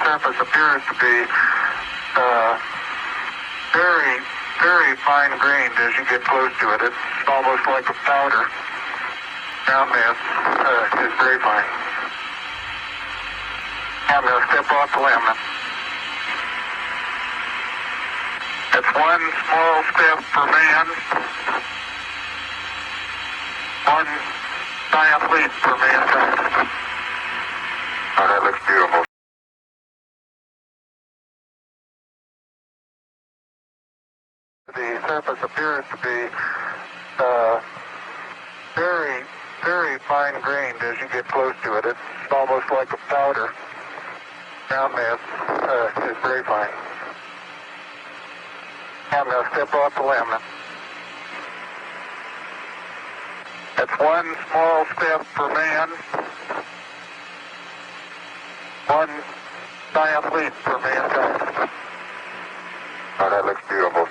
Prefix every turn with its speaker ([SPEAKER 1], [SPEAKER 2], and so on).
[SPEAKER 1] surface appears to be very, very fine grained as you get close to it. It's almost like a powder. Ground mass is very fine. I'm going to step off the limb. It's one small step for man, one giant leap for mankind. Oh, that looks beautiful. The surface appears to be very, very fine grained as you get close to it. It's almost like a powder. Ground mass is very fine. I'm going to step off the limb. It's one small step for man, one giant leap for mankind. Oh, that looks beautiful.